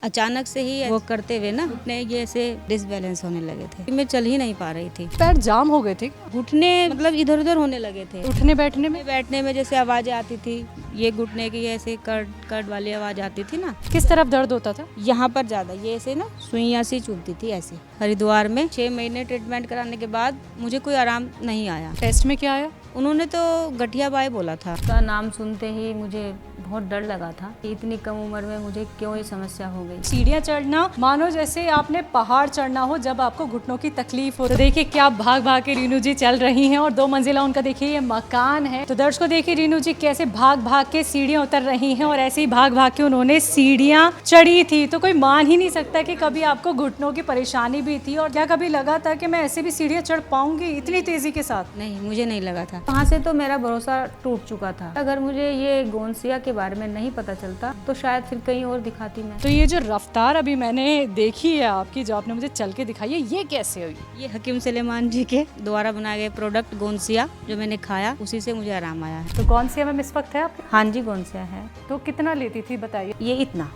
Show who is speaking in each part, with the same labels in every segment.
Speaker 1: अचानक से ही वो करते हुए ना घुटने ये ऐसे डिसबैलेंस होने लगे थे। मैं चल ही नहीं पा रही थी।
Speaker 2: पैर जाम हो गए थे।
Speaker 1: घुटने मतलब इधर उधर होने लगे थे।
Speaker 2: उठने बैठने में
Speaker 1: जैसे आवाजें आती थी, ये घुटने की ऐसे कट कट वाली आवाज आती थी ना।
Speaker 2: किस तरफ दर्द होता था?
Speaker 1: यहाँ पर ज्यादा ये ऐसे ना सुइयां सी चुभती थी ऐसे। हरिद्वार में 6 महीने ट्रीटमेंट कराने के बाद मुझे कोई आराम नहीं आया।
Speaker 2: टेस्ट में क्या आया?
Speaker 1: उन्होंने तो गठिया बाई बोला था। उसका नाम सुनते ही मुझे बहुत डर लगा था। इतनी कम उम्र में मुझे क्यों ये समस्या हो गई।
Speaker 2: सीढ़ियाँ चढ़ना मानो जैसे आपने पहाड़ चढ़ना हो जब आपको घुटनों की तकलीफ हो। तो देखिए क्या भाग भाग के रीनू जी चल रही हैं और 2 मंजिला उनका देखिए ये मकान है। तो दर्शकों देखिए रीनू जी कैसे भाग भाग के सीढ़ियाँ उतर रही हैं और ऐसे ही भाग भाग के उन्होंने सीढ़ियाँ चढ़ी थी। तो कोई मान ही नहीं सकता कि कभी आपको घुटनों की परेशानी भी थी और क्या कभी लगा था कि मैं ऐसे भी सीढ़ियाँ चढ़ पाऊंगी इतनी तेजी के साथ?
Speaker 1: नहीं, मुझे नहीं लगा था। वहाँ से तो मेरा भरोसा टूट चुका था। अगर मुझे ये गोंसिया के बारे में नहीं पता चलता तो शायद फिर कहीं और दिखाती मैं।
Speaker 2: तो ये जो रफ्तार अभी मैंने देखी है आपकी, जो आपने मुझे चल के दिखाई है, ये कैसे हुई?
Speaker 1: ये हकीम सुलेमान जी के द्वारा बनाए गए प्रोडक्ट गोंसिया जो मैंने खाया उसी से मुझे आराम आया है।
Speaker 2: तो गोंसिया में इस वक्त है आप?
Speaker 1: हाँ जी, गोंसिया है।
Speaker 2: तो कितना लेती थी बताइए?
Speaker 1: ये इतना,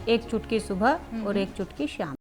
Speaker 1: 1 चुटकी सुबह और 1 चुटकी शाम।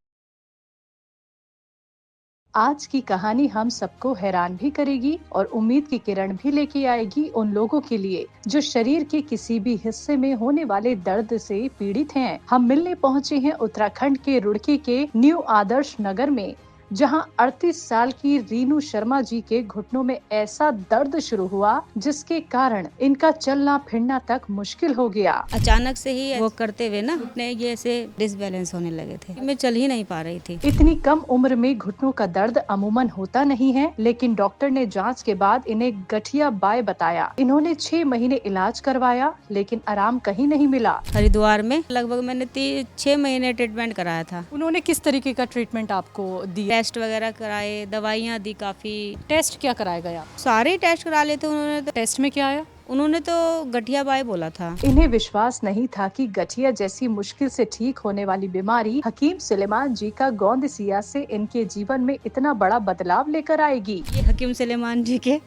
Speaker 3: आज की कहानी हम सबको हैरान भी करेगी और उम्मीद की किरण भी लेके आएगी उन लोगों के लिए जो शरीर के किसी भी हिस्से में होने वाले दर्द से पीड़ित हैं। हम मिलने पहुंचे हैं उत्तराखंड के रुड़की के न्यू आदर्श नगर में, जहां 38 साल की रीनू शर्मा जी के घुटनों में ऐसा दर्द शुरू हुआ जिसके कारण इनका चलना फिरना तक मुश्किल हो गया।
Speaker 1: अचानक से ही वो करते हुए ना घुटने ये ऐसे डिसबैलेंस होने लगे थे। मैं चल ही नहीं पा रही थी।
Speaker 3: इतनी कम उम्र में घुटनों का दर्द अमूमन होता नहीं है, लेकिन डॉक्टर ने जांच के बाद इन्हें गठिया बाय बताया। इन्होंने 6 महीने इलाज करवाया लेकिन आराम कहीं नहीं मिला।
Speaker 1: हरिद्वार में लगभग मैंने 6 महीने ट्रीटमेंट कराया था।
Speaker 2: उन्होंने किस तरीके का ट्रीटमेंट आपको दिया?
Speaker 1: टेस्ट वगैरह कराए, दवाइयाँ दी काफी।
Speaker 2: टेस्ट क्या कराया गया?
Speaker 1: सारे टेस्ट करा लेते उन्होंने तो।
Speaker 2: टेस्ट में क्या आया?
Speaker 1: उन्होंने तो गठिया बाई बोला था।
Speaker 3: इन्हें विश्वास नहीं था कि गठिया जैसी मुश्किल से ठीक होने वाली बीमारी हकीम सुलेमान जी का गोंदसिया से इनके जीवन में इतना बड़ा बदलाव लेकर आएगी।
Speaker 1: ये हकीम सुलेमान जी के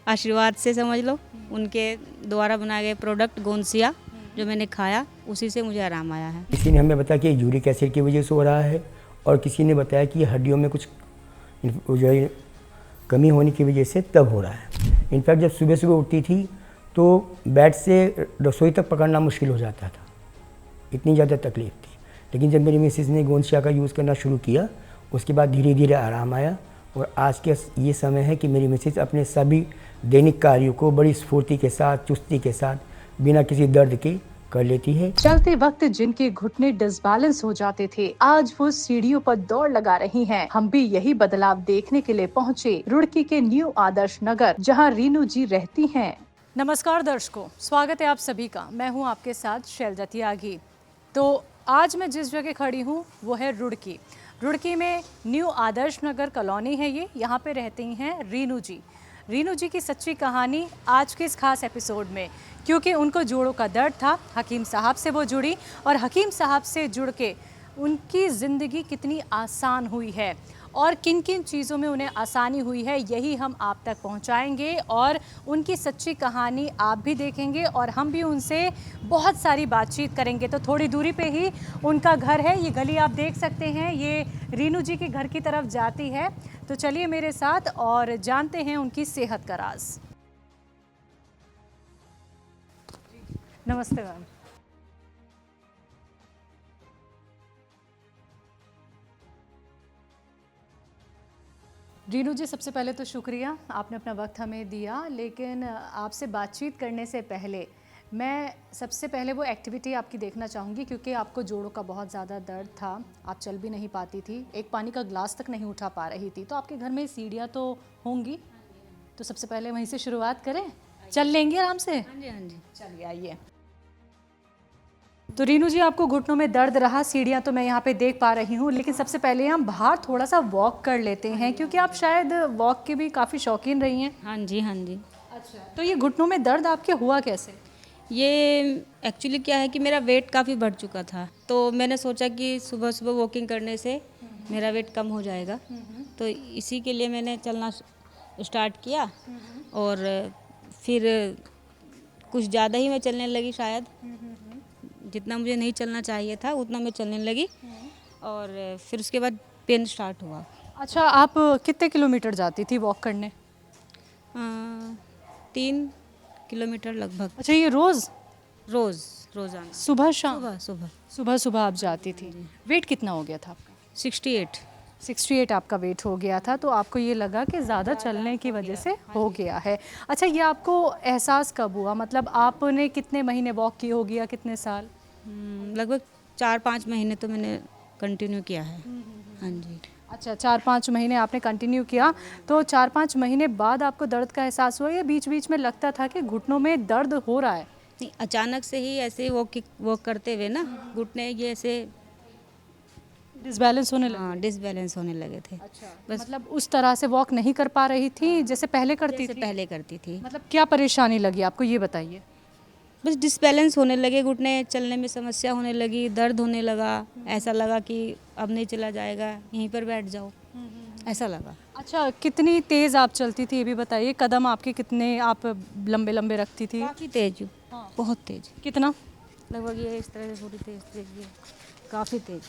Speaker 1: आशीर्वाद से समझ लो, उनके द्वारा बनाए गए प्रोडक्ट गोंसिया जो मैंने खाया उसी से मुझे आराम आया है।
Speaker 4: किसी ने हमें बताया कि यूरिक एसिड की वजह से हो रहा है और किसी ने बताया कि हड्डियों में कुछ जो है कमी होने की वजह से तब हो रहा है। इनफैक्ट जब सुबह सुबह उठती थी तो बेड से रसोई तक पकड़ना मुश्किल हो जाता था, इतनी ज़्यादा तकलीफ़ थी। लेकिन जब मेरी मिसेज़ ने गोंसिया का यूज़ करना शुरू किया उसके बाद धीरे धीरे आराम आया और आज के ये समय है कि मेरी मिसेज़ अपने सभी दैनिक कार्यों को बड़ी स्फूर्ति के साथ, चुस्ती के साथ, बिना किसी दर्द के कर लेती है।
Speaker 3: चलते वक्त जिनके घुटने डिसबैलेंस हो जाते थे आज वो सीढ़ियों पर दौड़ लगा रही हैं। हम भी यही बदलाव देखने के लिए पहुँचे रुड़की के न्यू आदर्श नगर, जहाँ रीनू जी रहती हैं।
Speaker 2: नमस्कार दर्शकों, स्वागत है आप सभी का। मैं हूं आपके साथ शैलजा त्यागी। तो आज मैं जिस जगह खड़ी हूं वो है रुड़की। रुड़की में न्यू आदर्श नगर कॉलोनी है ये, यहाँ पे रहती हैं रीनू जी। रीनू जी की सच्ची कहानी आज के इस खास एपिसोड में, क्योंकि उनको जोड़ों का दर्द था, हकीम साहब से वो जुड़ी और हकीम साहब से जुड़ के उनकी ज़िंदगी कितनी आसान हुई है और किन किन चीज़ों में उन्हें आसानी हुई है यही हम आप तक पहुंचाएंगे और उनकी सच्ची कहानी आप भी देखेंगे और हम भी उनसे बहुत सारी बातचीत करेंगे। तो थोड़ी दूरी पे ही उनका घर है, ये गली आप देख सकते हैं, ये रीनू जी के घर की तरफ जाती है। तो चलिए मेरे साथ और जानते हैं उनकी सेहत का राज। नमस्ते मैम। रीनू जी, सबसे पहले तो शुक्रिया, आपने अपना वक्त हमें दिया। लेकिन आपसे बातचीत करने से पहले मैं सबसे पहले वो एक्टिविटी आपकी देखना चाहूँगी, क्योंकि आपको जोड़ों का बहुत ज़्यादा दर्द था, आप चल भी नहीं पाती थी, एक पानी का ग्लास तक नहीं उठा पा रही थी। तो आपके घर में सीढ़ियाँ तो होंगी, तो सबसे पहले वहीं से शुरुआत करें, चल लेंगे आराम से?
Speaker 1: हाँ जी, हाँ जी।
Speaker 2: चलिए आइए। तो रीनू जी, आपको घुटनों में दर्द रहा, सीढ़ियाँ तो मैं यहाँ पे देख पा रही हूँ, लेकिन सबसे पहले हम बाहर थोड़ा सा वॉक कर लेते हैं, क्योंकि आप शायद वॉक के भी काफ़ी शौकीन रही हैं।
Speaker 1: हाँ जी, हाँ जी।
Speaker 2: अच्छा, तो ये घुटनों में दर्द आपके हुआ कैसे?
Speaker 1: ये एक्चुअली क्या है कि मेरा वेट काफ़ी बढ़ चुका था, तो मैंने सोचा कि सुबह सुबह वॉकिंग करने से मेरा वेट कम हो जाएगा, तो इसी के लिए मैंने चलना स्टार्ट किया और फिर कुछ ज़्यादा ही मैं चलने लगी शायद। जितना मुझे नहीं चलना चाहिए था उतना मैं चलने लगी। और फिर उसके बाद पेन स्टार्ट हुआ।
Speaker 2: अच्छा, आप कितने किलोमीटर जाती थी वॉक करने?
Speaker 1: 3 किलोमीटर लगभग।
Speaker 2: अच्छा, ये
Speaker 1: रोज़ाना
Speaker 2: सुबह शाम?
Speaker 1: सुबह सुबह
Speaker 2: सुबह सुबह आप जाती थी। वेट कितना हो गया था आपका?
Speaker 1: 68।
Speaker 2: 68 आपका वेट हो गया था, तो आपको ये लगा कि ज़्यादा चलने की वजह से हो गया है। अच्छा, ये आपको एहसास कब हुआ? मतलब आपने कितने महीने वॉक की होगी या कितने साल?
Speaker 1: लगभग 4-5 महीने तो मैंने कंटिन्यू किया है। हाँ जी।
Speaker 2: अच्छा, 4-5 महीने आपने कंटिन्यू किया, तो 4-5 महीने बाद आपको दर्द का एहसास हुआ या बीच बीच में लगता था कि घुटनों में दर्द हो रहा है?
Speaker 1: नहीं, अचानक से ही ऐसे वॉक करते हुए ना घुटने ये ऐसे
Speaker 2: डिसबैलेंस होने लगा?
Speaker 1: हाँ डिसबैलेंस होने लगे थे।
Speaker 2: अच्छा,
Speaker 1: बस
Speaker 2: मतलब उस तरह से वॉक नहीं कर पा रही थी जैसे पहले करती
Speaker 1: जैसे
Speaker 2: थी?
Speaker 1: पहले करती थी।
Speaker 2: मतलब क्या परेशानी लगी आपको, ये बताइए।
Speaker 1: बस डिसबैलेंस होने लगे घुटने, चलने में समस्या होने लगी, दर्द होने लगा। ऐसा लगा कि अब नहीं चला जाएगा, यहीं पर बैठ जाओ, ऐसा लगा।
Speaker 2: अच्छा, कितनी तेज़ आप चलती थी ये भी बताइए। कदम आपके कितने आप लंबे लंबे रखती थी?
Speaker 1: काफ़ी तेज, बहुत तेज।
Speaker 2: कितना?
Speaker 1: लगभग ये इस तरह से थोड़ी तेज तेज, ये काफ़ी तेज।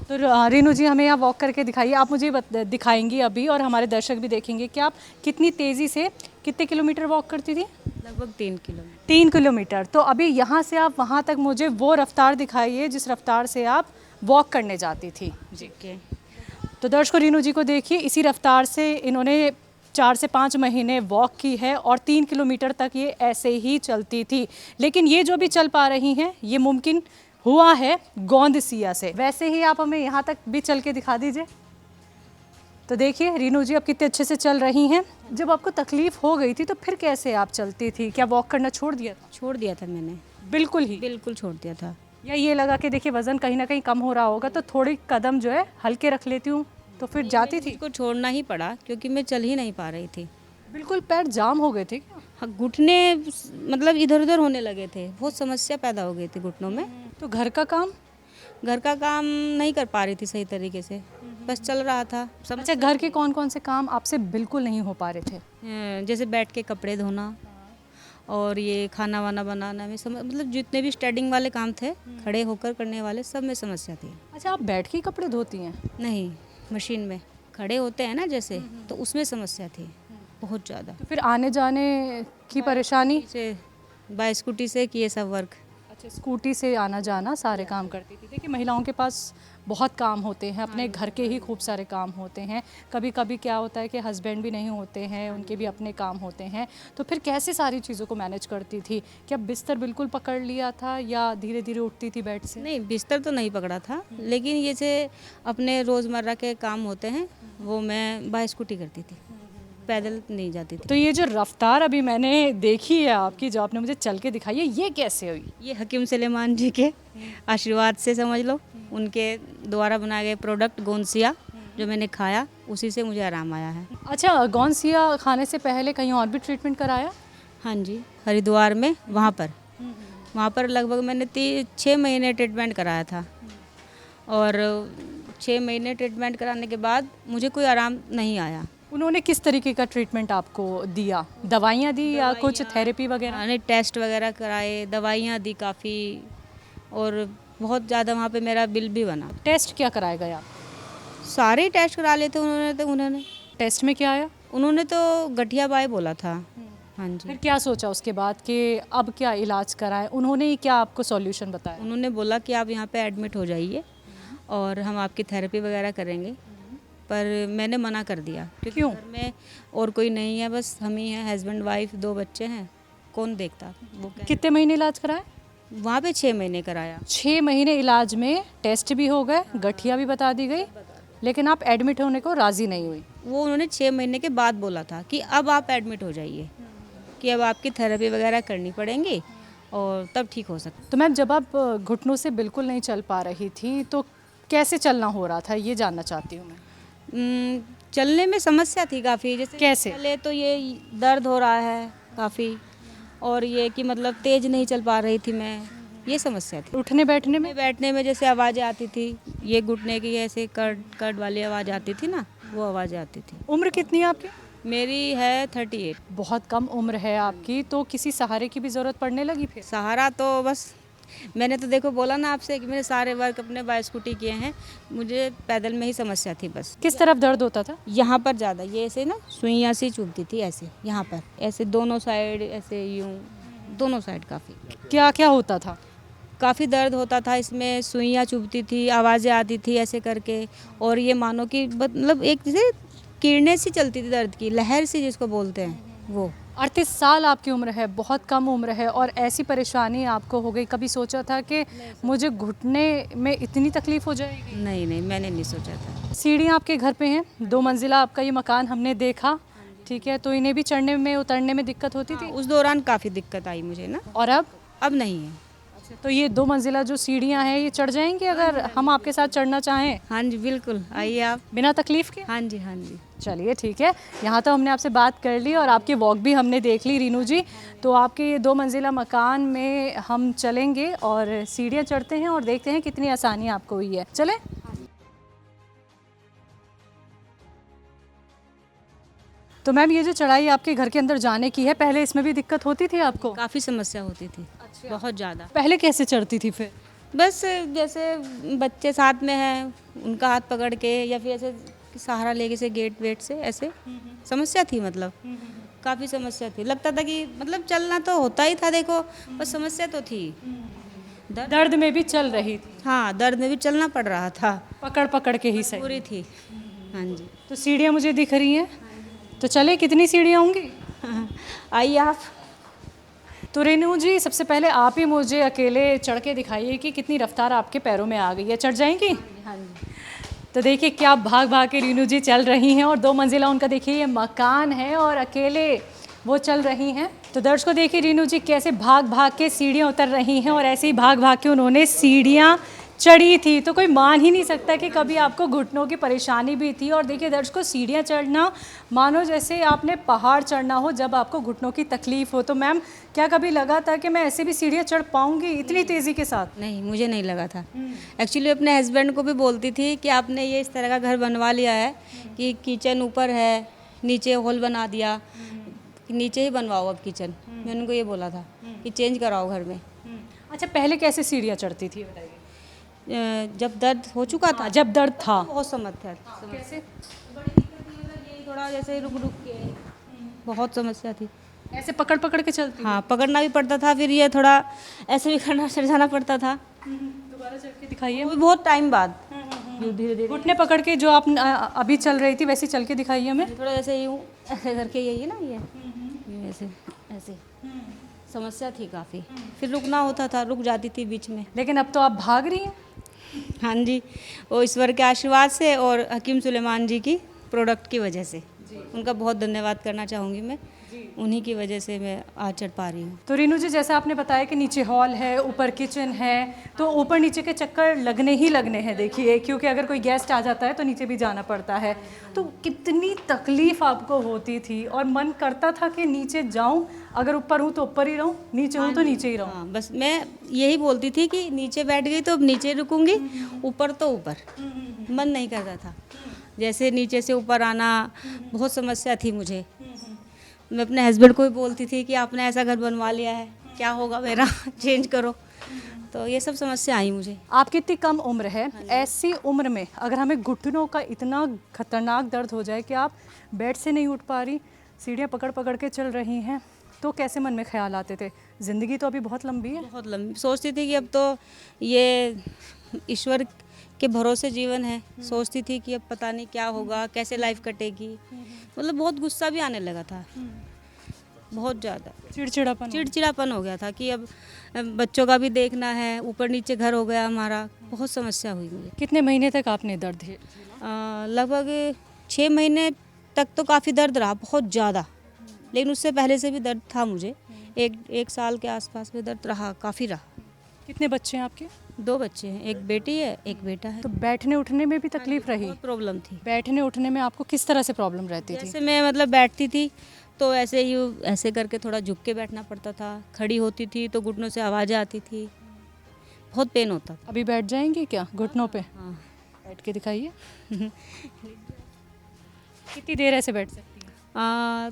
Speaker 2: तो रेनू जी, हमें यहाँ वॉक करके दिखाइए। आप मुझे दिखाएंगी अभी और हमारे दर्शक भी देखेंगे कि आप कितनी तेज़ी से कितने किलोमीटर वॉक करती थी?
Speaker 1: लगभग 3 किलोमीटर।
Speaker 2: 3 किलोमीटर। तो अभी यहाँ से आप वहाँ तक मुझे वो रफ्तार दिखाइए जिस रफ्तार से आप वॉक करने जाती थी। जी,
Speaker 1: ओके।
Speaker 2: तो दर्शकों, रेनू जी को देखिए, इसी रफ्तार से इन्होंने 4 से 5 महीने वॉक की है और 3 किलोमीटर तक ये ऐसे ही चलती थी। लेकिन ये जो भी चल पा रही हैं ये मुमकिन हुआ है गोंदसिया से। वैसे ही आप हमें यहाँ तक भी चल के दिखा दीजिए। तो देखिए रेनू जी अब कितने अच्छे से चल रही हैं। जब आपको तकलीफ़ हो गई थी तो फिर कैसे आप चलती थी? क्या वॉक करना छोड़ दिया था?
Speaker 1: छोड़ दिया था मैंने,
Speaker 2: बिल्कुल ही?
Speaker 1: बिल्कुल छोड़ दिया था।
Speaker 2: या ये लगा कि देखिए वज़न कहीं ना कहीं कम हो रहा होगा तो थोड़ी कदम जो है हल्के रख लेती हूँ, तो फिर जाती थी?
Speaker 1: मुझको छोड़ना ही पड़ा क्योंकि मैं चल ही नहीं पा रही थी।
Speaker 2: बिल्कुल पैर जाम हो गए थे क्या?
Speaker 1: हाँ, घुटने मतलब इधर उधर होने लगे थे, बहुत समस्या पैदा हो गई थी घुटनों में।
Speaker 2: तो घर का काम?
Speaker 1: घर का काम नहीं कर पा रही थी सही तरीके से, बस चल रहा था।
Speaker 2: अच्छा, घर के कौन कौन से काम आपसे बिल्कुल नहीं हो पा रहे थे?
Speaker 1: जैसे बैठ के कपड़े धोना और ये खाना वाना बनाना में मतलब जितने भी स्टैंडिंग वाले काम थे, खड़े होकर करने वाले, सब में समस्या थी।
Speaker 2: अच्छा, आप बैठ के ही कपड़े धोती हैं?
Speaker 1: नहीं, मशीन में खड़े होते हैं ना जैसे, तो उसमें समस्या थी बहुत ज़्यादा।
Speaker 2: तो फिर आने जाने की परेशानी?
Speaker 1: से बाय स्कूटी से किए सब वर्क।
Speaker 2: अच्छा, स्कूटी से आना जाना सारे काम करती थी। देखिए महिलाओं के पास बहुत काम होते हैं, अपने घर के ही खूब सारे काम होते हैं। कभी कभी क्या होता है कि हस्बैंड भी नहीं होते हैं, उनके भी अपने काम होते हैं। तो फिर कैसे सारी चीज़ों को मैनेज करती थी? क्या बिस्तर बिल्कुल पकड़ लिया था या धीरे धीरे उठती थी बेड से?
Speaker 1: नहीं, बिस्तर तो नहीं पकड़ा था, लेकिन ये से अपने रोज़मर्रा के काम होते हैं वो मैं बाय स्कूटी करती थी, पैदल नहीं जाती थी।
Speaker 2: तो ये जो रफ्तार अभी मैंने देखी है आपकी, जो आपने मुझे चल के दिखाई है, ये कैसे हुई?
Speaker 1: ये हकीम सुलेमान जी के आशीर्वाद से समझ लो, उनके द्वारा बनाए गए प्रोडक्ट गोंदसिया जो मैंने खाया, उसी से मुझे आराम आया है।
Speaker 2: अच्छा, गोंदसिया खाने से पहले कहीं और भी ट्रीटमेंट कराया?
Speaker 1: हाँ जी, हरिद्वार में, वहाँ पर लगभग मैंने 6 महीने ट्रीटमेंट कराया था। और 6 महीने ट्रीटमेंट कराने के बाद मुझे कोई आराम नहीं आया।
Speaker 2: उन्होंने किस तरीके का ट्रीटमेंट आपको दिया? दवाइयाँ दी या कुछ थेरेपी वगैरह?
Speaker 1: मैंने टेस्ट वगैरह कराए, दवाइयाँ दी काफ़ी, और बहुत ज़्यादा वहाँ पे मेरा बिल भी बना।
Speaker 2: टेस्ट क्या कराए गए आप?
Speaker 1: सारे टेस्ट करा लिए थे उन्होंने
Speaker 2: टेस्ट में क्या आया?
Speaker 1: उन्होंने तो गठिया बाई बोला था। हाँ जी।
Speaker 2: फिर क्या सोचा उसके बाद कि अब क्या इलाज कराएं? उन्होंने क्या आपको सॉल्यूशन बताया?
Speaker 1: उन्होंने बोला कि आप यहाँ पे एडमिट हो जाइए और हम आपकी थेरेपी वगैरह करेंगे, पर मैंने मना कर दिया क्योंकि
Speaker 2: क्यों?
Speaker 1: घर में और कोई नहीं है, बस हम ही हैं, हस्बैंड वाइफ, 2 बच्चे हैं, कौन देखता। वो
Speaker 2: कितने महीने इलाज कराया?
Speaker 1: वहाँ पे 6 महीने कराया।
Speaker 2: 6 महीने इलाज में टेस्ट भी हो गए, गठिया भी बता दी गई, लेकिन आप एडमिट होने को राज़ी नहीं हुई?
Speaker 1: वो उन्होंने 6 महीने के बाद बोला था कि अब आप एडमिट हो जाइए, कि अब आपकी थेरेपी वगैरह करनी पड़ेंगी और तब ठीक हो सकता।
Speaker 2: तो मैम, जब आप घुटनों से बिल्कुल नहीं चल पा रही थी तो कैसे चलना हो रहा था, ये जानना चाहती हूँ मैं।
Speaker 1: चलने में समस्या थी काफ़ी। जैसे
Speaker 2: कैसे?
Speaker 1: पहले तो ये दर्द हो रहा है काफ़ी, और ये कि मतलब तेज़ नहीं चल पा रही थी मैं, ये समस्या थी।
Speaker 2: उठने बैठने में?
Speaker 1: बैठने में जैसे आवाज़ें आती थी, ये घुटने की ऐसे कर्ड कर्ड वाली आवाज़ आती थी ना, वो आवाज़ें आती थी।
Speaker 2: उम्र कितनी है आपकी?
Speaker 1: मेरी है 38।
Speaker 2: बहुत कम उम्र है आपकी, तो किसी सहारे की भी ज़रूरत पड़ने लगी फिर?
Speaker 1: सहारा तो बस मैंने तो देखो बोला ना आपसे कि मैंने सारे वर्क अपने बाय स्कूटी किए हैं, मुझे पैदल में ही समस्या थी बस।
Speaker 2: किस तरफ दर्द होता था?
Speaker 1: यहाँ पर ज़्यादा, ये ऐसे ना सुइयाँ सी चुभती थी ऐसे, यहाँ पर ऐसे दोनों साइड, ऐसे यूँ दोनों साइड काफ़ी
Speaker 2: क्या क्या होता था?
Speaker 1: काफ़ी दर्द होता था इसमें, सुइयाँ चुभती थी, आवाज़ें आती थी ऐसे करके, और ये मानो कि मतलब एक जैसे किरणें सी चलती थी दर्द की, लहर सी जिसको बोलते हैं वो।
Speaker 2: 38 साल आपकी उम्र है, बहुत कम उम्र है, और ऐसी परेशानी आपको हो गई। कभी सोचा था कि मुझे घुटने में इतनी तकलीफ हो जाएगी?
Speaker 1: नहीं नहीं, मैंने नहीं सोचा था।
Speaker 2: सीढ़ियाँ आपके घर पे हैं, 2 मंजिला आपका ये मकान हमने देखा, ठीक है, तो इन्हें भी चढ़ने में उतरने में दिक्कत होती थी?
Speaker 1: उस दौरान काफ़ी दिक्कत आई मुझे ना,
Speaker 2: और
Speaker 1: अब नहीं है।
Speaker 2: तो ये 2 मंजिला जो सीढ़ियाँ हैं ये चढ़ जाएंगी अगर हम आपके साथ चढ़ना चाहें,
Speaker 1: हाँ जी बिल्कुल, आइए आप।
Speaker 2: बिना तकलीफ के?
Speaker 1: हाँ जी हाँ जी।
Speaker 2: चलिए ठीक है, यहाँ तो हमने आपसे बात कर ली और आपकी वॉक भी हमने देख ली रीनू जी। तो आपके ये 2 मंजिला मकान में हम चलेंगे और सीढ़ियाँ चढ़ते हैं और देखते हैं कितनी आसानी आपको हुई है। चलें? तो मैम ये जो चढ़ाई आपके घर के अंदर जाने की है, पहले इसमें भी दिक्कत होती थी आपको?
Speaker 1: काफ़ी समस्या होती थी, बहुत ज़्यादा।
Speaker 2: पहले कैसे चढ़ती थी फिर?
Speaker 1: बस जैसे बच्चे साथ में हैं, उनका हाथ पकड़ के, या फिर ऐसे सहारा लेके से गेट वेट से ऐसे समस्या थी, मतलब काफ़ी समस्या थी। लगता था कि मतलब चलना तो होता ही था देखो, बस समस्या तो थी।
Speaker 2: दर्द में भी चल रही थी?
Speaker 1: हाँ, दर्द में भी चलना पड़ रहा था,
Speaker 2: पकड़ पकड़ के ही सही।
Speaker 1: पूरी थी। हाँ जी।
Speaker 2: तो सीढ़ियाँ मुझे दिख रही हैं, तो चले, कितनी सीढ़ियाँ होंगी?
Speaker 1: आइए आप।
Speaker 2: तो रेनू जी, सबसे पहले आप ही मुझे अकेले चढ़ के दिखाइए कि कितनी रफ्तार आपके पैरों में आ गई है। चढ़ जाएंगी?
Speaker 1: हाँ जी।
Speaker 2: तो देखिए क्या भाग भाग के रीनू जी चल रही हैं, और 2 मंजिला उनका देखिए ये मकान है और अकेले वो चल रही हैं। तो दर्शकों देखिए रीनू जी कैसे भाग भाग के सीढ़ियाँ उतर रही हैं, और ऐसे ही भाग भाग के उन्होंने सीढ़ियाँ चढ़ी थी। तो कोई मान ही नहीं सकता कि कभी आपको घुटनों की परेशानी भी थी। और देखिए दर्शकों, सीढ़ियाँ चढ़ना मानो जैसे आपने पहाड़ चढ़ना हो जब आपको घुटनों की तकलीफ हो। तो मैम, क्या कभी लगा था कि मैं ऐसे भी सीढ़ियाँ चढ़ पाऊँगी इतनी तेज़ी के साथ?
Speaker 1: नहीं, मुझे नहीं लगा था। एक्चुअली अपने हस्बैंड को भी बोलती थी कि आपने ये इस तरह का घर बनवा लिया है कि किचन ऊपर है, नीचे हॉल बना दिया, कि नीचे ही बनवाओ अब किचन। मैंने उनको ये बोला था कि चेंज कराओ घर में।
Speaker 2: अच्छा, पहले कैसे सीढ़ियाँ चढ़ती थी बताइए?
Speaker 1: जब दर्द हो चुका था,
Speaker 2: जब दर्द था,
Speaker 1: बहुत समस्या थी।
Speaker 2: कैसे?
Speaker 1: बड़ी दिक्कत थी, मतलब यही थोड़ा जैसे रुक रुक के, बहुत समस्या थी।
Speaker 2: ऐसे पकड़ पकड़ के चलती?
Speaker 1: हाँ, पकड़ना भी पड़ता था, फिर ये थोड़ा ऐसे भी करना चढ़ जाना पड़ता था,
Speaker 2: दोबारा चल के दिखाइए।
Speaker 1: वो भी बहुत टाइम बाद, धीरे धीरे।
Speaker 2: घुटने पकड़ के जो आप अभी चल रही थी वैसे चल के दिखाइए हमें।
Speaker 1: थोड़ा जैसे यूँ ऐसे करके, यही ना ये ऐसे ऐसे समस्या थी काफ़ी। फिर रुकना होता था, रुक जाती थी बीच में।
Speaker 2: लेकिन अब तो आप भाग रही हैं।
Speaker 1: हाँ जी, वो ईश्वर के आशीर्वाद से और हकीम सुलेमान जी की प्रोडक्ट की वजह से, उनका बहुत धन्यवाद करना चाहूँगी मैं। उन्हीं की वजह से मैं आज चढ़ पा रही हूँ।
Speaker 2: तो रीनू जी, जैसा आपने बताया कि नीचे हॉल है, ऊपर किचन है, तो ऊपर नीचे के चक्कर लगने ही लगने हैं देखिए, क्योंकि अगर कोई गेस्ट आ जाता है तो नीचे भी जाना पड़ता है। तो कितनी तकलीफ़ आपको होती थी, और मन करता था कि नीचे जाऊं, अगर ऊपर हूँ तो ऊपर ही रहूं, नीचे हूँ तो नीचे ही रहूं।
Speaker 1: हाँ, बस मैं यही बोलती थी कि नीचे बैठ गई तो अब नीचे रुकूंगी, ऊपर तो ऊपर। मन नहीं करता था, जैसे नीचे से ऊपर आना बहुत समस्या थी मुझे। मैं अपने हस्बैंड को भी बोलती थी कि आपने ऐसा घर बनवा लिया है, क्या होगा मेरा, चेंज करो। तो ये सब समस्या आई मुझे।
Speaker 2: आपकी इतनी कम उम्र है, ऐसी उम्र में अगर हमें घुटनों का इतना खतरनाक दर्द हो जाए कि आप बेड से नहीं उठ पा रही, सीढ़ियाँ पकड़ पकड़ के चल रही हैं, तो कैसे मन में ख्याल आते थे? ज़िंदगी तो अभी बहुत लंबी है।
Speaker 1: बहुत लंबी। सोचती थी कि अब तो ये ईश्वर के भरोसे जीवन है। सोचती थी कि अब पता नहीं क्या होगा, कैसे लाइफ कटेगी। मतलब बहुत गुस्सा भी आने लगा था, बहुत ज़्यादा चिड़चिड़ापन हो गया था कि अब बच्चों का भी देखना है, ऊपर नीचे घर हो गया हमारा, बहुत समस्या हुई मुझे।
Speaker 2: कितने महीने तक आपने दर्द है?
Speaker 1: लगभग 6 महीने तक तो काफ़ी दर्द रहा, बहुत ज़्यादा। लेकिन उससे पहले से भी दर्द था मुझे, एक साल के आसपास में दर्द रहा, काफ़ी रहा।
Speaker 2: कितने बच्चे हैं आपके?
Speaker 1: 2 बच्चे हैं, एक बेटी है, एक बेटा है।
Speaker 2: तो बैठने उठने में भी तकलीफ रही?
Speaker 1: बहुत प्रॉब्लम थी।
Speaker 2: बैठने उठने में आपको किस तरह से प्रॉब्लम रहती थी?
Speaker 1: जैसे मैं मतलब बैठती थी तो ऐसे ही ऐसे करके थोड़ा झुक के बैठना पड़ता था, खड़ी होती थी तो घुटनों से आवाज़ें आती थी, बहुत पेन होता था।
Speaker 2: अभी बैठ जाएंगी क्या घुटनों पे?
Speaker 1: हाँ।
Speaker 2: बैठ के दिखाइए। कितनी देर ऐसे बैठ सकती हैं?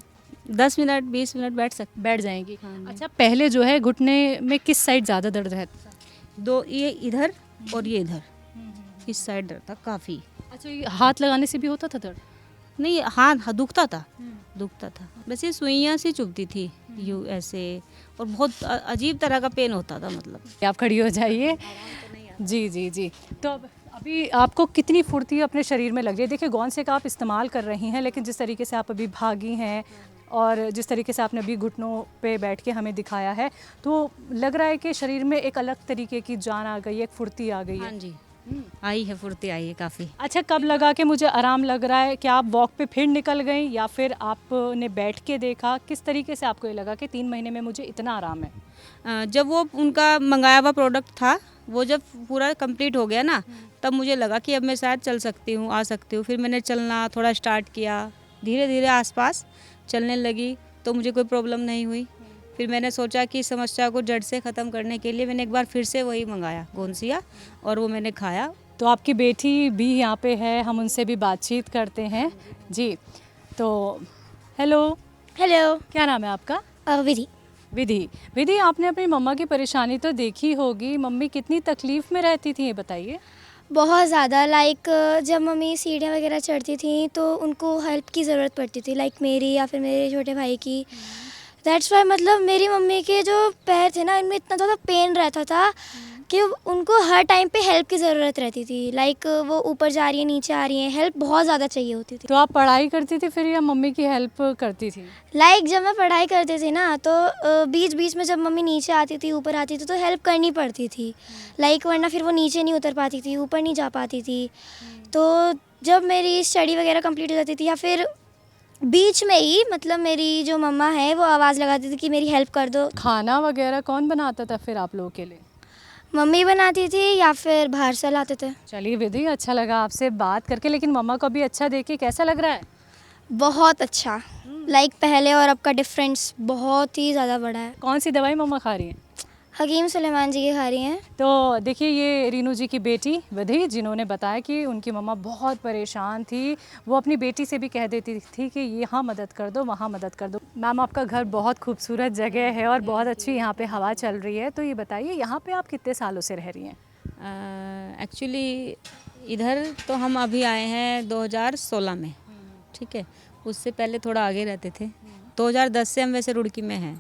Speaker 1: 10 मिनट 20 मिनट बैठ
Speaker 2: बैठ जाएंगी।
Speaker 1: हाँ जी।
Speaker 2: अच्छा, पहले जो है घुटने में किस साइड ज़्यादा दर्द रहता था?
Speaker 1: दो, ये इधर और ये इधर, इस साइड दर्द था काफ़ी।
Speaker 2: अच्छा, ये हाथ लगाने से भी होता था दर्द?
Speaker 1: नहीं, हाथ दुखता था, दुखता था, बस ये सुइयाँ सी चुभती थी यूँ ऐसे, और बहुत अजीब तरह का पेन होता था मतलब।
Speaker 2: आप खड़ी हो जाइए। जी जी जी। तो अब अभी आपको कितनी फुर्ती अपने शरीर में लग रही है? देखिए, गोंद का आप इस्तेमाल कर रही हैं, लेकिन जिस तरीके से आप अभी भागी हैं और जिस तरीके से आपने अभी घुटनों पे बैठ के हमें दिखाया है, तो लग रहा है कि शरीर में एक अलग तरीके की जान आ गई है, एक फुर्ती आ गई
Speaker 1: हाँ
Speaker 2: है।
Speaker 1: जी, आई है, फुर्ती आई है काफ़ी।
Speaker 2: अच्छा, कब लगा कि मुझे आराम लग रहा है? क्या आप वॉक पे फिर निकल गई या फिर आपने बैठ के देखा? किस तरीके से आपको ये लगा कि 3 महीने में मुझे इतना आराम है?
Speaker 1: जब वो उनका मंगाया हुआ प्रोडक्ट था, वो जब पूरा कंप्लीट हो गया ना, तब मुझे लगा कि अब मैं शायद चल सकती हूँ, आ सकती हूँ। फिर मैंने चलना थोड़ा स्टार्ट किया, धीरे धीरे आसपास चलने लगी, तो मुझे कोई प्रॉब्लम नहीं हुई। फिर मैंने सोचा कि इस समस्या को जड़ से ख़त्म करने के लिए मैंने एक बार फिर से वही मंगाया गोंसिया, और वो मैंने खाया।
Speaker 2: तो आपकी बेटी भी यहाँ पे है, हम उनसे भी बातचीत करते हैं। जी, तो हेलो,
Speaker 5: हेलो।
Speaker 2: क्या नाम है आपका?
Speaker 5: विधि।
Speaker 2: विधि, आपने अपनी मम्मा की परेशानी तो देखी होगी। मम्मी कितनी तकलीफ़ में रहती थी, ये बताइए।
Speaker 5: बहुत ज़्यादा, लाइक जब मम्मी सीढ़ियाँ वगैरह चढ़ती थी तो उनको हेल्प की ज़रूरत पड़ती थी, लाइक मेरी या फिर मेरे छोटे भाई की। दैट्स वाई मतलब मेरी मम्मी के जो पैर थे ना, इनमें इतना ज़्यादा पेन रहता था कि उनको हर टाइम पे हेल्प की ज़रूरत रहती थी। लाइक वो ऊपर जा रही है, नीचे आ रही है, हेल्प बहुत ज़्यादा चाहिए होती थी।
Speaker 2: तो आप पढ़ाई करती थी फिर या मम्मी की हेल्प करती थी?
Speaker 5: लाइक जब मैं पढ़ाई करती थी ना, तो बीच बीच में जब मम्मी नीचे आती थी, ऊपर आती थी, तो हेल्प करनी पड़ती थी। लाइक वरना फिर वो नीचे नहीं उतर पाती थी, ऊपर नहीं जा पाती थी। तो जब मेरी स्टडी वगैरह कंप्लीट हो जाती थी, या फिर बीच में ही मतलब मेरी जो मम्मा है वो आवाज़ लगाती थी कि मेरी हेल्प कर दो।
Speaker 2: खाना वगैरह कौन बनाता था फिर आप लोगों के लिए?
Speaker 5: मम्मी बनाती थी या फिर बाहर से लाते थे।
Speaker 2: चलिए विधि, अच्छा लगा आपसे बात करके, लेकिन मम्मा को भी अच्छा देख के कैसा लग रहा है?
Speaker 5: बहुत अच्छा, लाइक पहले और अब का डिफरेंस बहुत ही ज़्यादा बड़ा है।
Speaker 2: कौन सी दवाई मम्मा खा रही हैं?
Speaker 5: हकीम सुलेमान जी की खा रही हैं।
Speaker 2: तो देखिए, ये रीनू जी की बेटी विधि, जिन्होंने बताया कि उनकी मम्मा बहुत परेशान थी। वो अपनी बेटी से भी कह देती थी कि यहाँ मदद कर दो, वहाँ मदद कर दो। मैम, आपका घर बहुत खूबसूरत जगह है और बहुत अच्छी यहाँ पे हवा चल रही है, तो ये बताइए यहाँ पे आप कितने सालों से रह रही हैं?
Speaker 1: एक्चुअली इधर तो हम अभी आए हैं 2016 में, ठीक है। उससे पहले थोड़ा आगे रहते थे। 2010 से हम वैसे रुड़की में हैं।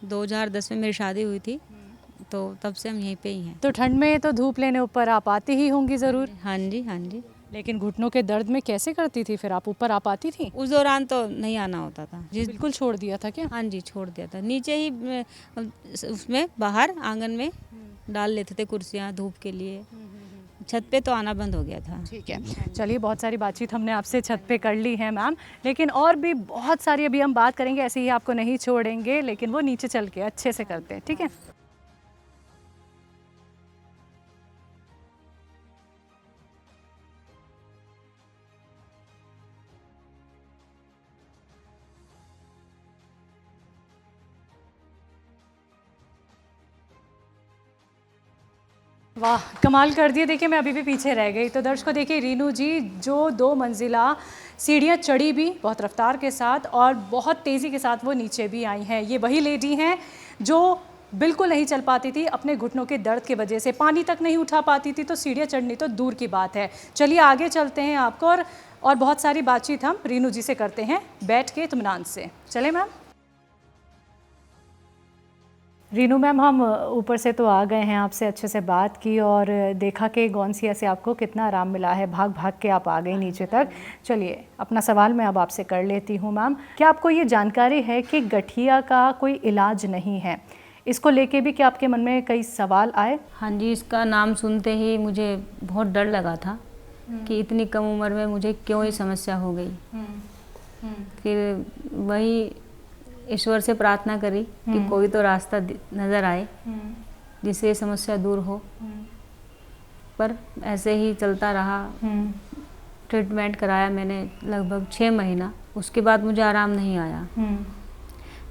Speaker 1: 2010 में मेरी शादी हुई थी, तो तब से हम यहीं पे ही हैं।
Speaker 2: तो ठंड में तो धूप लेने ऊपर आप आती ही होंगी ज़रूर।
Speaker 1: हाँ जी, हाँ जी।
Speaker 2: लेकिन घुटनों के दर्द में कैसे करती थी फिर आप? ऊपर आ पाती थी?
Speaker 1: उस दौरान तो नहीं आना होता था।
Speaker 2: बिल्कुल छोड़ दिया था क्या?
Speaker 1: हाँ जी, छोड़ दिया था। नीचे ही उसमें बाहर आंगन में डाल लेते थे कुर्सियाँ धूप के लिए। छत पे तो आना बंद हो गया था।
Speaker 2: ठीक है, चलिए, बहुत सारी बातचीत हमने आपसे छत पे कर ली है मैम, लेकिन और भी बहुत सारी अभी हम बात करेंगे, ऐसे ही आपको नहीं छोड़ेंगे, लेकिन वो नीचे चल के अच्छे से करते हैं, ठीक है। वाह, कमाल कर दिए। देखिए, मैं अभी भी पीछे रह गई। तो दर्शकों, देखिए, रीनू जी जो 2 मंजिला सीढ़ियाँ चढ़ी भी बहुत रफ्तार के साथ और बहुत तेज़ी के साथ वो नीचे भी आई हैं। ये वही लेडी हैं जो बिल्कुल नहीं चल पाती थी अपने घुटनों के दर्द की वजह से, पानी तक नहीं उठा पाती थी, तो सीढ़ियाँ चढ़नी तो दूर की बात है। चलिए आगे चलते हैं आपको, और बहुत सारी बातचीत हम रीनू जी से करते हैं बैठ के इत्मीनान से। चले मैम। रीनू मैम, हम ऊपर से तो आ गए हैं, आपसे अच्छे से बात की और देखा कि गोंसिया से आपको कितना आराम मिला है। भाग भाग के आप आ गई नीचे तक। चलिए, अपना सवाल मैं अब आपसे कर लेती हूँ मैम। क्या आपको ये जानकारी है कि गठिया का कोई इलाज नहीं है? इसको लेके भी क्या आपके मन में कई सवाल आए?
Speaker 1: हाँ जी, इसका नाम सुनते ही मुझे बहुत डर लगा था कि इतनी कम उम्र में मुझे क्यों ये समस्या हो गई। फिर वही ईश्वर से प्रार्थना करी कि कोई तो रास्ता नज़र आए जिससे ये समस्या दूर हो। पर ऐसे ही चलता रहा। ट्रीटमेंट कराया मैंने लगभग 6 महीना, उसके बाद मुझे आराम नहीं आया।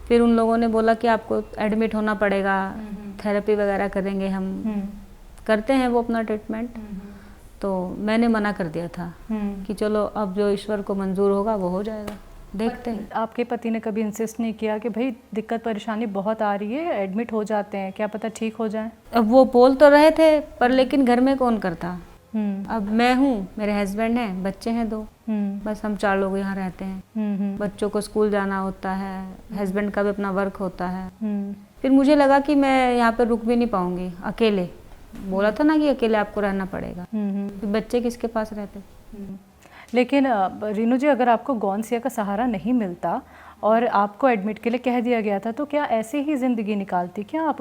Speaker 1: फिर उन लोगों ने बोला कि आपको एडमिट होना पड़ेगा, थेरेपी वगैरह करेंगे हम। करते हैं वो अपना ट्रीटमेंट। तो मैंने मना कर दिया था कि चलो अब जो ईश्वर को मंजूर होगा वो हो जाएगा। देखते हैं।
Speaker 2: आपके पति ने कभी इंसिस्ट नहीं किया कि भाई दिक्कत परेशानी बहुत आ रही है, एडमिट हो जाते हैं, क्या पता ठीक हो जाए?
Speaker 1: अब वो बोल तो रहे थे, पर लेकिन घर में कौन करता। अब मैं हूँ, मेरे हस्बैंड हैं, बच्चे हैं 2, बस हम 4 लोग यहाँ रहते हैं। बच्चों को स्कूल जाना होता है, हस्बैंड का भी अपना वर्क होता है। फिर मुझे लगा कि मैं यहाँ पे रुक भी नहीं पाऊंगी अकेले। बोला था ना कि अकेले आपको रहना पड़ेगा, फिर बच्चे किसके पास रहते।
Speaker 2: लेकिन रीनू जी, अगर आपको गौनसिया का सहारा नहीं मिलता और आपको एडमिट के लिए कह दिया गया था, तो क्या ऐसे ही ज़िंदगी निकालती क्या आप?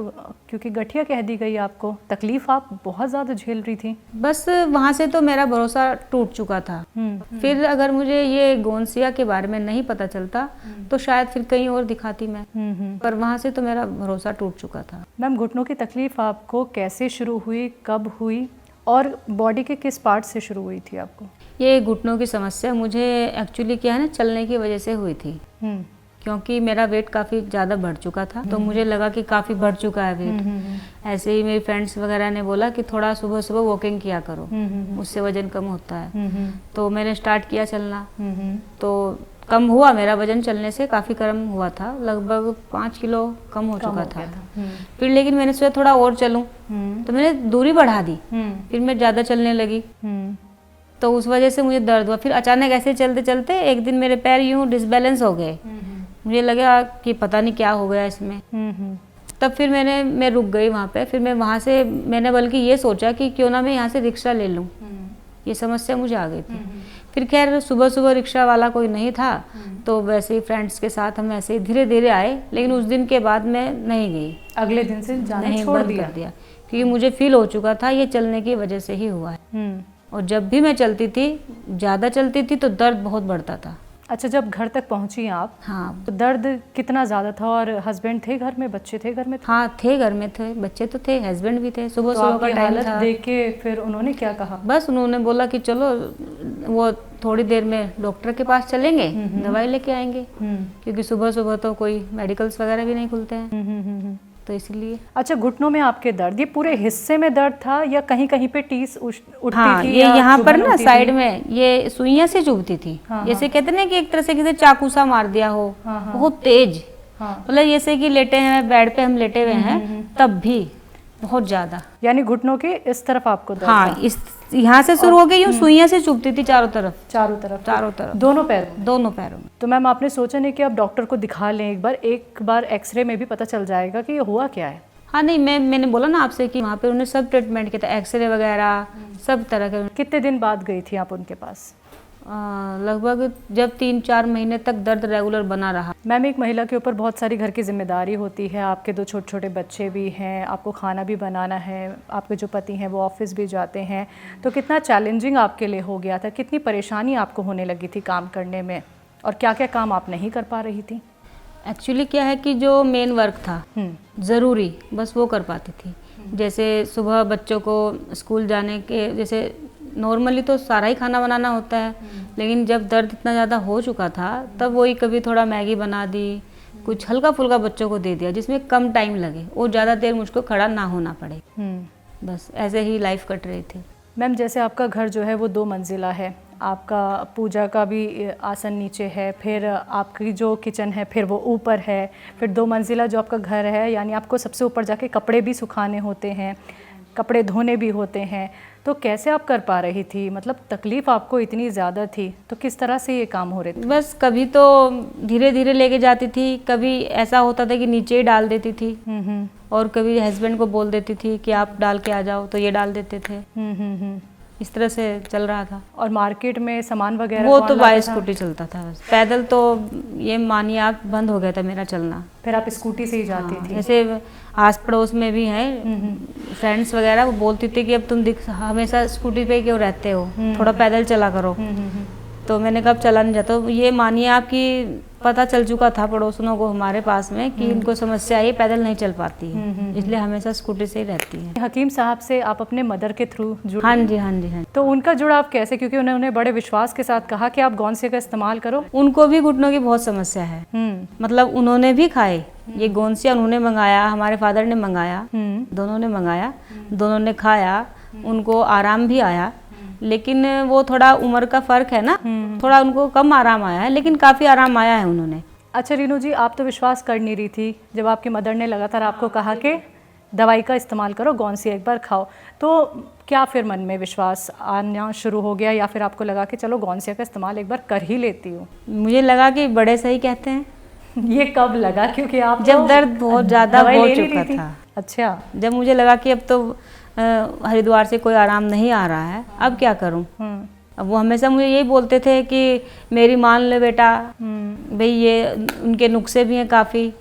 Speaker 2: क्योंकि गठिया कह दी गई आपको, तकलीफ़ आप बहुत ज़्यादा झेल रही थी।
Speaker 1: बस वहाँ से तो मेरा भरोसा टूट चुका था। फिर अगर मुझे ये गौनसिया के बारे में नहीं पता चलता तो शायद फिर कहीं और दिखाती मैं, पर वहाँ से तो मेरा भरोसा टूट चुका था।
Speaker 2: मैम, घुटनों की तकलीफ़ आपको कैसे शुरू हुई, कब हुई और बॉडी के किस पार्ट से शुरू हुई थी आपको?
Speaker 1: ये घुटनों की समस्या मुझे एक्चुअली क्या है ना, चलने की वजह से हुई थी। क्योंकि मेरा वेट काफ़ी ज़्यादा बढ़ चुका था, तो मुझे लगा कि काफ़ी बढ़ चुका है वेट। ऐसे ही मेरी फ्रेंड्स वगैरह ने बोला कि थोड़ा सुबह सुबह वॉकिंग किया करो, उससे वजन कम होता है। तो मैंने स्टार्ट किया चलना, तो कम हुआ मेरा वजन, चलने से काफ़ी कम हुआ था, लगभग 5 किलो कम हो चुका था। फिर लेकिन मैंने सोचा थोड़ा और चलूँ, तो मैंने दूरी बढ़ा दी, फिर मैं ज़्यादा चलने लगी, तो उस वजह से मुझे दर्द हुआ। फिर अचानक ऐसे चलते चलते एक दिन मेरे पैर यूं डिसबैलेंस हो गए। मुझे लगा कि पता नहीं क्या हो गया इसमें। तब फिर मैं रुक गई वहाँ पे। फिर मैं वहाँ से मैंने बल्कि ये सोचा कि क्यों ना मैं यहाँ से रिक्शा ले लूँ, ये समस्या मुझे आ गई थी। फिर खैर सुबह सुबह रिक्शा वाला कोई नहीं था, तो वैसे ही फ्रेंड्स के साथ हम ऐसे ही धीरे धीरे आए, लेकिन उस दिन के बाद मैं नहीं गई।
Speaker 2: अगले दिन से जाना
Speaker 1: नहीं,
Speaker 2: छोड़
Speaker 1: बंद कर दिया, क्योंकि मुझे फील हो चुका था ये चलने की वजह से ही हुआ है। और जब भी मैं चलती थी, ज़्यादा चलती थी, तो दर्द बहुत बढ़ता था।
Speaker 2: अच्छा, जब घर तक पहुंची आप,
Speaker 1: हाँ,
Speaker 2: तो दर्द कितना ज़्यादा था? और हस्बैंड थे घर में, बच्चे थे घर में?
Speaker 1: हाँ थे, घर में थे, बच्चे तो थे, हस्बैंड भी थे। सुबह
Speaker 2: तो
Speaker 1: सुबह
Speaker 2: आपकी
Speaker 1: का टाइम
Speaker 2: हालत
Speaker 1: था।
Speaker 2: देख के फिर उन्होंने क्या कहा?
Speaker 1: बस उन्होंने बोला कि चलो वो थोड़ी देर में डॉक्टर के पास चलेंगे, दवाई लेके आएंगे, क्योंकि सुबह सुबह तो कोई मेडिकल्स वगैरह भी नहीं खुलते हैं, तो इसलिए।
Speaker 2: अच्छा, घुटनों में आपके दर्द, ये पूरे हिस्से में दर्द था या कहीं कहीं पे टीस उठती
Speaker 1: हाँ,
Speaker 2: थी?
Speaker 1: ये
Speaker 2: या
Speaker 1: यहाँ पर
Speaker 2: चुभन
Speaker 1: ना
Speaker 2: होती
Speaker 1: साइड
Speaker 2: थी?
Speaker 1: में ये सुइयां से चुभती थी। जैसे कहते ना कि एक तरह से किसी चाकू सा मार दिया हो, बहुत तेज। मतलब जैसे कि लेटे हैं बेड पे, हम लेटे हुए हैं, तब भी बहुत ज्यादा।
Speaker 2: यानी घुटनों के इस तरफ आपको दर्द
Speaker 1: हाँ,
Speaker 2: था?
Speaker 1: इस यहाँ से शुरू हो गई, यूं सुइयां से चुभती थी चारों तरफ।
Speaker 2: चारों तरफ?
Speaker 1: चारों तरफ,
Speaker 2: दोनों पैरों में?
Speaker 1: दोनों पैरों में।
Speaker 2: तो मैम, आपने सोचा नहीं कि आप डॉक्टर को दिखा लें एक बार एक्सरे में भी पता चल जाएगा कि ये हुआ क्या है?
Speaker 1: हाँ नहीं, मैंने बोला ना आपसे कि वहाँ पे उन्होंने सब ट्रीटमेंट किया था, एक्सरे वगैरह सब तरह के।
Speaker 2: कितने दिन बाद गई थी आप उनके पास?
Speaker 1: लगभग जब 3-4 महीने तक दर्द रेगुलर बना रहा।
Speaker 2: मैम, एक महिला के ऊपर बहुत सारी घर की जिम्मेदारी होती है, आपके 2 छोटे छोटे बच्चे भी हैं, आपको खाना भी बनाना है, आपके जो पति हैं वो ऑफिस भी जाते हैं, तो कितना चैलेंजिंग आपके लिए हो गया था? कितनी परेशानी आपको होने लगी थी काम करने में, और क्या क्या काम आप नहीं कर पा रही थी?
Speaker 1: एक्चुअली क्या है कि जो मेन वर्क था ज़रूरी, बस वो कर पाती थी। जैसे सुबह बच्चों को स्कूल जाने के, जैसे नॉर्मली तो सारा ही खाना बनाना होता है, लेकिन जब दर्द इतना ज़्यादा हो चुका था, तब वही कभी थोड़ा मैगी बना दी, कुछ हल्का फुल्का बच्चों को दे दिया, जिसमें कम टाइम लगे और ज़्यादा देर मुझको खड़ा ना होना पड़े। बस ऐसे ही लाइफ कट रही थी।
Speaker 2: मैम, जैसे आपका घर जो है वो 2 मंजिला है, आपका पूजा का भी आसन नीचे है, फिर आपकी जो किचन है फिर वो ऊपर है, फिर 2 मंजिला जो आपका घर है, यानी आपको सबसे ऊपर जाके कपड़े भी सुखाने होते हैं, कपड़े धोने भी होते हैं, तो कैसे आप कर पा रही थी? मतलब तकलीफ़ आपको इतनी ज़्यादा थी, तो किस तरह से ये काम हो रहे थे?
Speaker 1: बस कभी तो धीरे धीरे लेके जाती थी, कभी ऐसा होता था कि नीचे ही डाल देती थी, और कभी हस्बैंड को बोल देती थी कि आप डाल के आ जाओ, तो ये डाल देते थे। इस तरह से चल रहा था।
Speaker 2: और मार्केट में सामान वगैरह
Speaker 1: वो
Speaker 2: कौन
Speaker 1: तो
Speaker 2: लाता
Speaker 1: बाई
Speaker 2: था?
Speaker 1: स्कूटी चलता था, बस पैदल तो ये मानिए आप बंद हो गया था मेरा चलना।
Speaker 2: फिर आप स्कूटी से ही जाती थी?
Speaker 1: जैसे आस पड़ोस में भी हैं फ्रेंड्स वगैरह, वो बोलती थी कि अब तुम हमेशा स्कूटी पे क्यों रहते हो, थोड़ा पैदल चला करो। तो मैंने कहा चला नहीं जाता। ये मानिए आपकी पता चल चुका था पड़ोसनों को हमारे पास में कि इनको समस्या ये पैदल नहीं चल पाती है, इसलिए हमेशा स्कूटी से ही रहती है।
Speaker 2: हकीम साहब से आप अपने मदर के थ्रू जुड़े?
Speaker 1: हाँ जी, हाँ जी, हाँ।
Speaker 2: तो उनका जुड़ाव कैसे? क्योंकि उन्होंने बड़े विश्वास के साथ कहा कि आप गौनसिया का इस्तेमाल करो।
Speaker 1: उनको भी घुटनों की बहुत समस्या है, मतलब उन्होंने भी खाए ये गोंसिया, उन्होंने मंगाया, हमारे फादर ने मंगाया, दोनों ने मंगाया, दोनों ने खाया, उनको आराम भी आया, लेकिन वो थोड़ा उम्र का फ़र्क है ना, थोड़ा उनको कम आराम आया है, लेकिन काफ़ी आराम आया है उन्होंने।
Speaker 2: अच्छा रीनू जी, आप तो विश्वास कर नहीं रही थी जब आपकी मदर ने लगातार आपको कहा कि दवाई का इस्तेमाल करो, गौनसिया एक बार खाओ, तो क्या फिर मन में विश्वास आना शुरू हो गया या फिर आपको लगा कि चलो गौनसिया का इस्तेमाल एक बार कर ही लेती हूँ?
Speaker 1: मुझे लगा कि बड़े सही कहते हैं।
Speaker 2: ये कब लगा? क्योंकि आप
Speaker 1: जब
Speaker 2: तो
Speaker 1: दर्द बहुत ज़्यादा
Speaker 2: दवाई
Speaker 1: हो
Speaker 2: ले नहीं
Speaker 1: चुका
Speaker 2: रही थी।
Speaker 1: था,
Speaker 2: अच्छा।
Speaker 1: जब मुझे लगा कि अब तो हरिद्वार से कोई आराम नहीं आ रहा है, अब क्या करूं। अब वो हमेशा मुझे यही बोलते थे कि मेरी मान ले बेटा, भाई ये उनके नुस्खे भी हैं काफ़ी,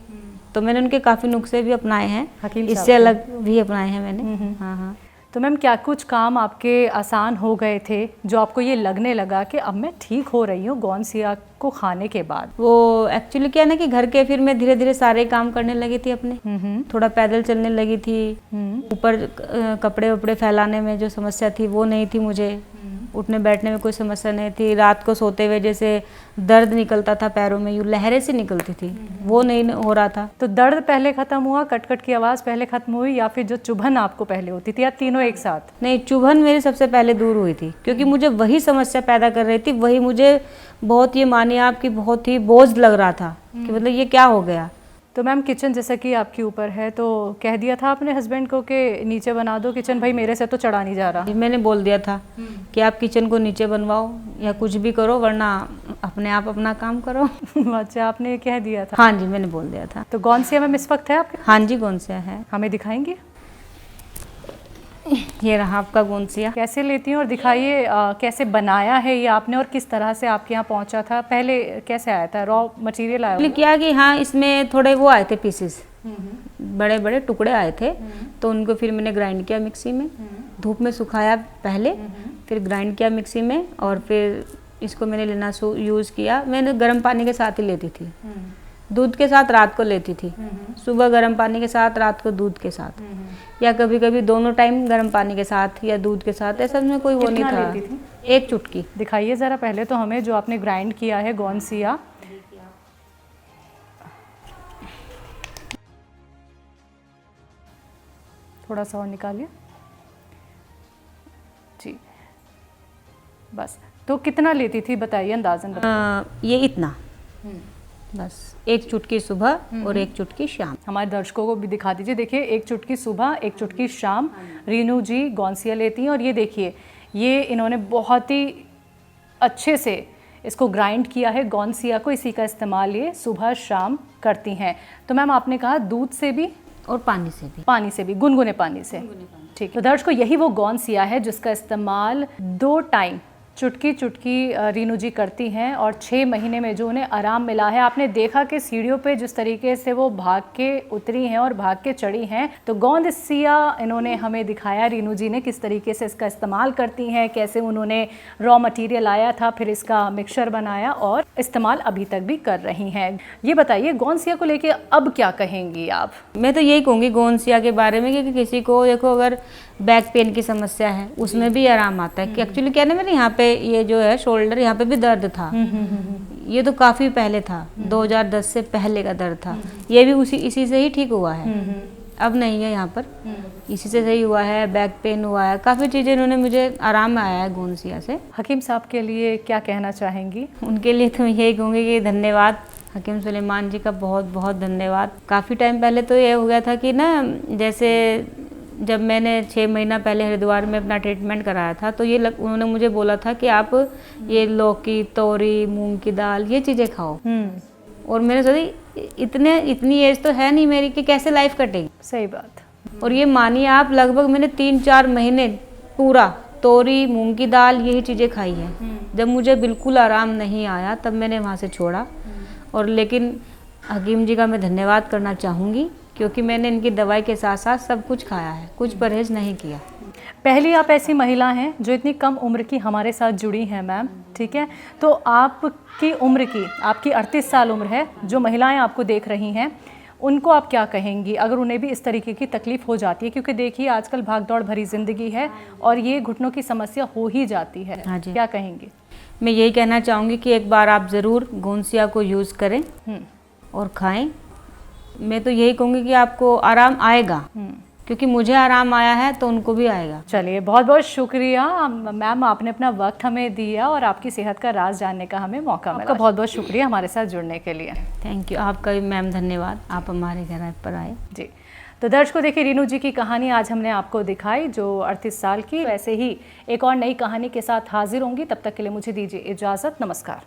Speaker 1: तो मैंने उनके काफ़ी नुस्खे भी अपनाए हैं,
Speaker 2: हकीम साहब
Speaker 1: इससे अलग भी अपनाए हैं मैंने। हाँ हाँ।
Speaker 2: तो मैम क्या कुछ काम आपके आसान हो गए थे जो आपको ये लगने लगा कि अब मैं ठीक हो रही हूँ गौनसिया को खाने के बाद?
Speaker 1: वो एक्चुअली क्या है ना कि घर के फिर मैं धीरे धीरे सारे काम करने लगी थी अपने, थोड़ा पैदल चलने लगी थी, ऊपर कपड़े वपड़े फैलाने में जो समस्या थी वो नहीं थी मुझे, उठने बैठने में कोई समस्या नहीं थी, रात को सोते हुए जैसे दर्द निकलता था पैरों में, यूँ लहरें से निकलती थी, वो नहीं हो रहा था।
Speaker 2: तो दर्द पहले खत्म हुआ, कटकट की आवाज़ पहले खत्म हुई, या फिर जो चुभन आपको पहले होती थी, या तीनों एक साथ?
Speaker 1: नहीं, चुभन मेरी सबसे पहले दूर हुई थी, क्योंकि मुझे वही समस्या पैदा कर रही थी, वही मुझे बहुत, ये मानिए आपकी बहुत ही बोझ लग रहा था कि मतलब ये क्या हो गया।
Speaker 2: तो मैम किचन जैसा कि आपके ऊपर है, तो कह दिया था अपने हस्बैंड को कि नीचे बना दो किचन, भाई मेरे से तो चढ़ा नहीं जा रहा?
Speaker 1: मैंने बोल दिया था कि आप किचन को नीचे बनवाओ या कुछ भी करो, वरना अपने आप अपना काम करो।
Speaker 2: अच्छा, आपने कह दिया था?
Speaker 1: हाँ जी, मैंने बोल दिया था।
Speaker 2: तो गौनसिया में इस वक्त है आपके?
Speaker 1: हाँ जी, गौनसिया है।
Speaker 2: हमें दिखाएंगे?
Speaker 1: ये रहा आपका गौनसिया।
Speaker 2: कैसे लेती हैं और दिखाइए, कैसे बनाया है ये आपने और किस तरह से आपके यहाँ पहुँचा था? पहले कैसे आया था? रॉ मटेरियल आया?
Speaker 1: क्या कि हाँ, इसमें थोड़े वो आए थे पीसेस, बड़े बड़े टुकड़े आए थे, तो उनको फिर मैंने ग्राइंड किया मिक्सी में, धूप में सुखाया पहले, फिर ग्राइंड किया मिक्सी में, और फिर इसको मैंने लेना यूज़ किया। मैंने गर्म पानी के साथ ही लेती थी, दूध के साथ रात को लेती थी, सुबह गर्म पानी के साथ, रात को दूध के साथ, या कभी कभी दोनों टाइम गर्म पानी के साथ या दूध के साथ, ऐसा में कोई वो नहीं
Speaker 2: कितना
Speaker 1: था।
Speaker 2: लेती थी?
Speaker 1: 1 चुटकी।
Speaker 2: दिखाइए ज़रा पहले तो हमें जो आपने ग्राइंड किया है गौनसिया। थोड़ा सा और निकालिए जी, बस। तो कितना लेती थी बताइए, अंदाजन बताइए।
Speaker 1: ये इतना, बस 1 चुटकी सुबह और 1 चुटकी शाम।
Speaker 2: हमारे दर्शकों को भी दिखा दीजिए, देखिए 1 चुटकी सुबह 1 चुटकी शाम रीनू जी गौनसिया लेती हैं, और ये देखिए ये इन्होंने बहुत ही अच्छे से इसको ग्राइंड किया है गौनसिया को, इसी का इस्तेमाल ये सुबह शाम करती हैं। तो मैम आपने कहा दूध से भी
Speaker 1: और पानी से भी?
Speaker 2: पानी से भी, गुनगुने पानी से। ठीक, तो दर्शकों यही वो गौनसिया है जिसका इस्तेमाल 2 टाइम चुटकी चुटकी रीनू जी करती हैं, और 6 महीने में जो उन्हें आराम मिला है, आपने देखा कि सीढ़ियों पे जिस तरीके से वो भाग के उतरी हैं और भाग के चढ़ी हैं। तो गौनसिया इन्होंने हमें दिखाया रीनू जी ने किस तरीके से इसका इस्तेमाल करती हैं, कैसे उन्होंने रॉ मटेरियल आया था, फिर इसका मिक्सचर बनाया और इस्तेमाल अभी तक भी कर रही हैं। ये बताइए गौनसिया को लेके अब क्या कहेंगी आप?
Speaker 1: मैं तो यही कहूँगी गौनसिया के बारे में कि किसी को देखो अगर बैक पेन की समस्या है उसमें भी आराम आता है। कि एक्चुअली क्या है ना, मेरे यहाँ पे ये जो है शोल्डर, यहाँ पे भी दर्द था, ये तो काफ़ी पहले था, 2010 से पहले का दर्द था, ये भी इसी से ही ठीक हुआ है, अब नहीं है यहाँ पर, इसी से सही हुआ है। बैक पेन हुआ है, काफ़ी चीज़ें इन्होंने मुझे आराम आया है गौनसिया से।
Speaker 2: हकीम साहब के लिए क्या कहना चाहेंगी?
Speaker 1: उनके लिए तो मैं यही कहूँगी कि धन्यवाद, हकीम सुलेमान जी का बहुत बहुत धन्यवाद। काफ़ी टाइम पहले तो ये हो गया था कि ना, जैसे जब मैंने 6 महीना पहले हरिद्वार में अपना ट्रीटमेंट कराया था, तो ये उन्होंने मुझे बोला था कि आप ये लौकी, तोरी, मूंग की दाल, ये चीज़ें खाओ। और मैंने सोचा इतनी एज तो है नहीं मेरी कि कैसे लाइफ कटेगी।
Speaker 2: सही बात।
Speaker 1: और ये मानिए आप, लगभग मैंने 3-4 महीने पूरा तोरी, मूंग की दाल, यही चीज़ें खाई है। जब मुझे बिल्कुल आराम नहीं आया तब मैंने वहाँ से छोड़ा। और लेकिन हकीम जी का मैं धन्यवाद करना चाहूँगी, क्योंकि मैंने इनकी दवाई के साथ साथ सब कुछ खाया है, कुछ परहेज नहीं किया।
Speaker 2: पहली आप ऐसी महिला हैं जो इतनी कम उम्र की हमारे साथ जुड़ी हैं मैम, ठीक है? तो आपकी उम्र की, आपकी 38 साल उम्र है, जो महिलाएं आपको देख रही हैं उनको आप क्या कहेंगी अगर उन्हें भी इस तरीके की तकलीफ़ हो जाती है? क्योंकि देखिए आजकल भाग दौड़ भरी ज़िंदगी है और ये घुटनों की समस्या हो ही जाती है।
Speaker 1: हाँ जी।
Speaker 2: क्या कहेंगी?
Speaker 1: मैं यही कहना चाहूँगी कि एक बार आप ज़रूर गौनसिया को यूज़ करें और खाएं। मैं तो यही कहूँगी कि आपको आराम आएगा, क्योंकि मुझे आराम आया है तो उनको भी आएगा।
Speaker 2: चलिए, बहुत बहुत शुक्रिया मैम, आपने अपना वक्त हमें दिया और आपकी सेहत का राज जानने का हमें मौका मिला। आपका बहुत बहुत शुक्रिया हमारे साथ जुड़ने के लिए।
Speaker 1: थैंक यू, आपका भी मैम धन्यवाद, आप हमारे घर पर आए।
Speaker 2: जी, तो दर्शकों देखिए, रीनू जी की कहानी आज हमने आपको दिखाई, जो 38 साल की। वैसे ही एक और नई कहानी के साथ हाजिर होंगी, तब तक के लिए मुझे दीजिए इजाज़त। नमस्कार।